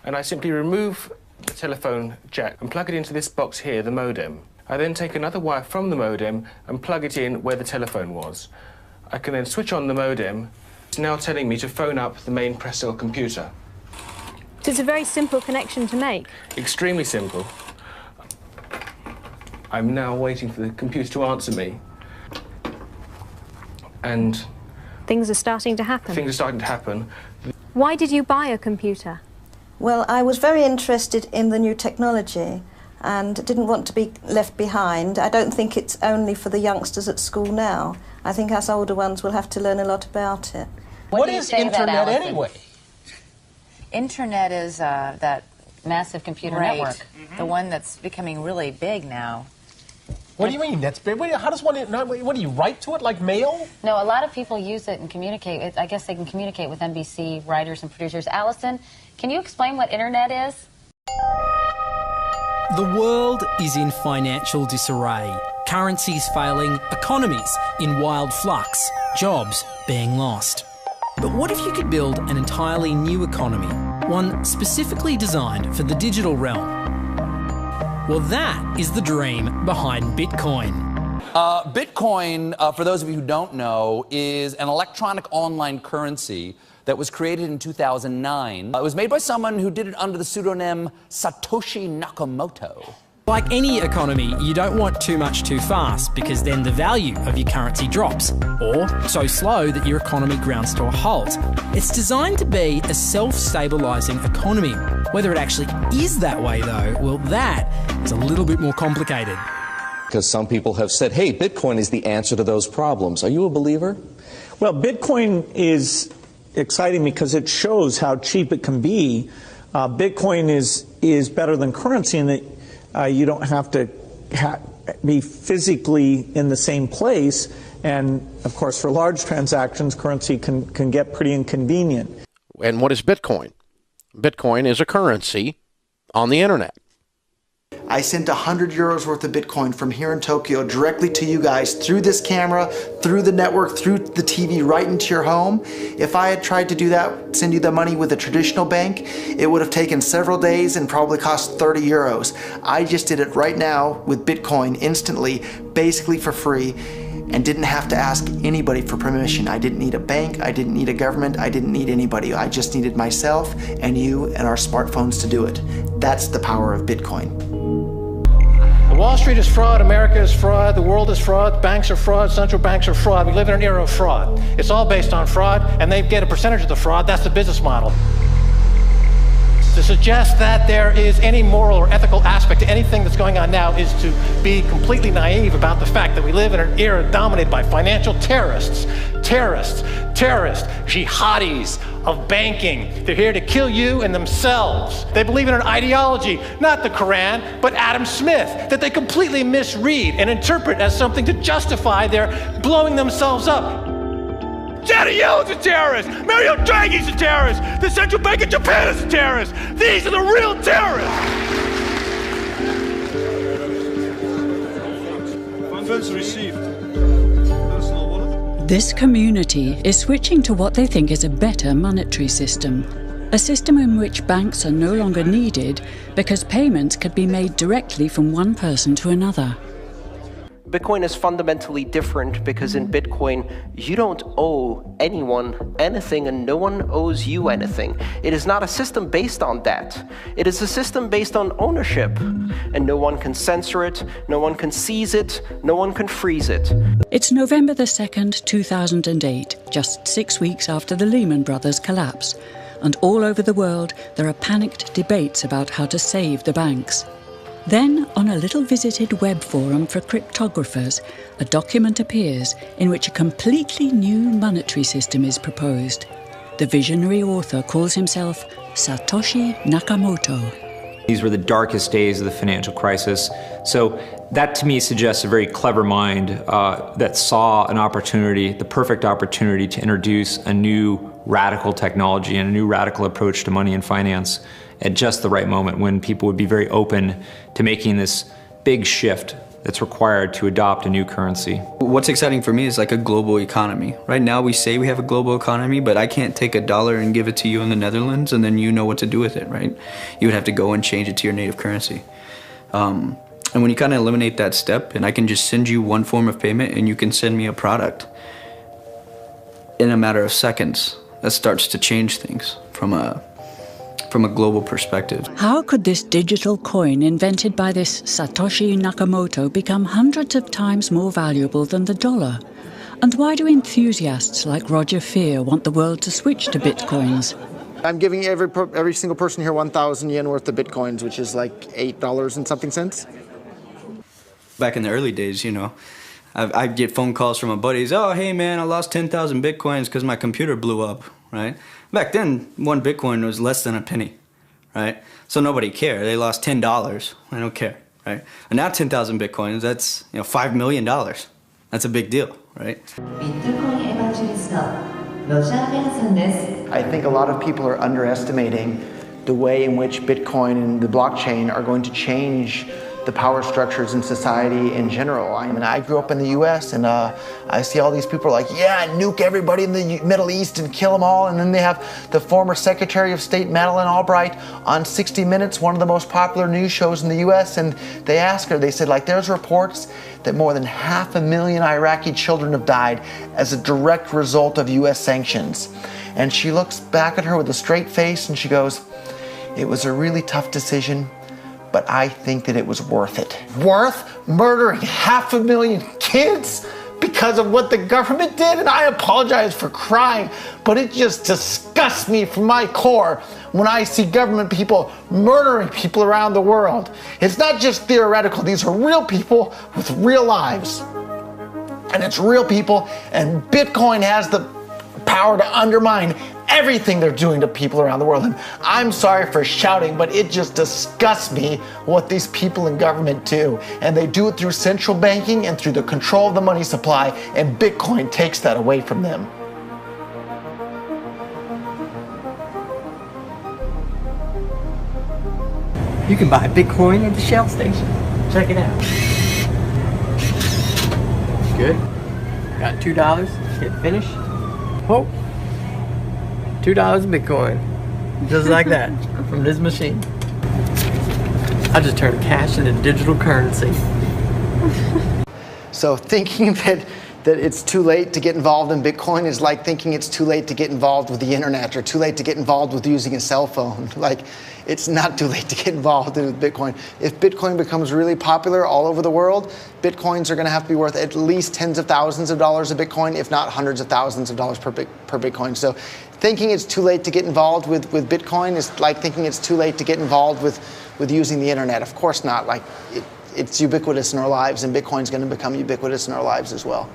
and I simply remove the telephone jack and plug it into this box here, the modem. I then take another wire from the modem and plug it in where the telephone was. I can then switch on the modem. It's now telling me to phone up the main press cell computer. So it's a very simple connection to make. Extremely simple. I'm now waiting for the computer to answer me. And things are starting to happen. Things are starting to happen. Why did you buy a computer? Well, I was very interested in the new technology and didn't want to be left behind. I don't think it's only for the youngsters at school now. I think us older ones will have to learn a lot about it. What is internet anyway? Internet is that massive computer network, the one that's becoming really big now. What do you mean? That's big. How does one? What do you write to it like mail? No, a lot of people use it and communicate. I guess they can communicate with NBC writers and producers. Allison, can you explain what internet is? The world is in financial disarray. Currencies failing, economies in wild flux, jobs being lost. But what if you could build an entirely new economy, one specifically designed for the digital realm? Well, that is the dream behind Bitcoin. Bitcoin, for those of you who don't know, is an electronic online currency that was created in 2009. It was made by someone who did it under the pseudonym Satoshi Nakamoto. Like any economy, you don't want too much too fast because then the value of your currency drops, or so slow that your economy grounds to a halt. It's designed to be a self-stabilising economy. Whether it actually is that way though, well, that is a little bit more complicated. Because some people have said, hey, Bitcoin is the answer to those problems. Are you a believer? Well, Bitcoin is exciting because it shows how cheap it can be. Bitcoin is better than currency in that you don't have to be physically in the same place, and of course for large transactions currency can get pretty inconvenient. And what is Bitcoin? Bitcoin is a currency on the internet. I sent 100 euros worth of Bitcoin from here in Tokyo directly to you guys through this camera, through the network, through the TV, right into your home. If I had tried to do that, send you the money with a traditional bank, it would have taken several days and probably cost 30 euros. I just did it right now with Bitcoin instantly, basically for free, and didn't have to ask anybody for permission. I didn't need a bank, I didn't need a government, I didn't need anybody. I just needed myself and you and our smartphones to do it. That's the power of Bitcoin. Wall Street is fraud, America is fraud, the world is fraud, banks are fraud, central banks are fraud. We live in an era of fraud. It's all based on fraud, and they get a percentage of the fraud. That's the business model. To suggest that there is any moral or ethical aspect to anything that's going on now is to be completely naive about the fact that we live in an era dominated by financial terrorists, jihadis of banking. They're here to kill you and themselves. They believe in an ideology, not the Quran, but Adam Smith, that they completely misread and interpret as something to justify their blowing themselves up. Janet Yellen's a terrorist! Mario Draghi's a terrorist! The Central Bank of Japan is a terrorist! These are the real terrorists! Funds received. This community is switching to what they think is a better monetary system. A system in which banks are no longer needed because payments could be made directly from one person to another. Bitcoin is fundamentally different because in Bitcoin, you don't owe anyone anything and no one owes you anything. It is not a system based on debt. It is a system based on ownership. And no one can censor it, no one can seize it, no one can freeze it. It's November the 2nd, 2008, just 6 weeks after the Lehman Brothers collapse. And all over the world, there are panicked debates about how to save the banks. Then, on a little visited web forum for cryptographers, a document appears in which a completely new monetary system is proposed. The visionary author calls himself Satoshi Nakamoto. These were the darkest days of the financial crisis. So that to me suggests a very clever mind that saw an opportunity, the perfect opportunity to introduce a new radical technology and a new radical approach to money and finance at just the right moment when people would be very open to making this big shift that's required to adopt a new currency. What's exciting for me is like a global economy. Right now we say we have a global economy, but I can't take $1 and give it to you in the Netherlands and then you know what to do with it, right? You would have to go and change it to your native currency. And when you kind of eliminate that step, and I can just send you one form of payment and you can send me a product in a matter of seconds, that starts to change things from a global perspective. How could this digital coin invented by this Satoshi Nakamoto become hundreds of times more valuable than the dollar? And why do enthusiasts like Roger Fear want the world to switch to bitcoins? I'm giving every single person here 1,000 yen worth of bitcoins, which is like $8 and something cents. Back in the early days, you know, I'd get phone calls from my buddies, oh, hey man, I lost 10,000 bitcoins because my computer blew up, right? Back then, one bitcoin was less than a penny, right? So nobody cared. They lost $10. I don't care, right? And now 10,000 bitcoins, that's, you know, $5 million. That's a big deal, right? I think a lot of people are underestimating the way in which Bitcoin and the blockchain are going to change the power structures in society in general. I mean, I grew up in the US and I see all these people like, yeah, nuke everybody in the Middle East and kill them all. And then they have the former Secretary of State, Madeleine Albright, on 60 Minutes, one of the most popular news shows in the US. And they asked her, they said, like, there's reports that more than 500,000 Iraqi children have died as a direct result of US sanctions. And she looks back at her with a straight face and she goes, it was a really tough decision, but I think that it was worth it. Worth murdering 500,000 kids because of what the government did? And I apologize for crying, but it just disgusts me from my core when I see government people murdering people around the world. It's not just theoretical, these are real people with real lives. And it's real people, and Bitcoin has the power to undermine everything they're doing to people around the world. And I'm sorry for shouting, but it just disgusts me what these people in government do. And they do it through central banking and through the control of the money supply, and Bitcoin takes that away from them. You can buy Bitcoin at the Shell station. Check it out. Good. Got $2. Hit finish. Oh. $2 Bitcoin. Just like that. From this machine. I just turned cash into digital currency. So thinking that it's too late to get involved in Bitcoin is like thinking it's too late to get involved with the internet or too late to get involved with using a cell phone. Like, it's not too late to get involved with Bitcoin. If Bitcoin becomes really popular all over the world, Bitcoins are going to have to be worth at least tens of thousands of dollars a Bitcoin, if not hundreds of thousands of dollars per Bitcoin. So thinking it's too late to get involved with Bitcoin is like thinking it's too late to get involved with using the internet. Of course not. Like, it's ubiquitous in our lives, and Bitcoin's going to become ubiquitous in our lives as well.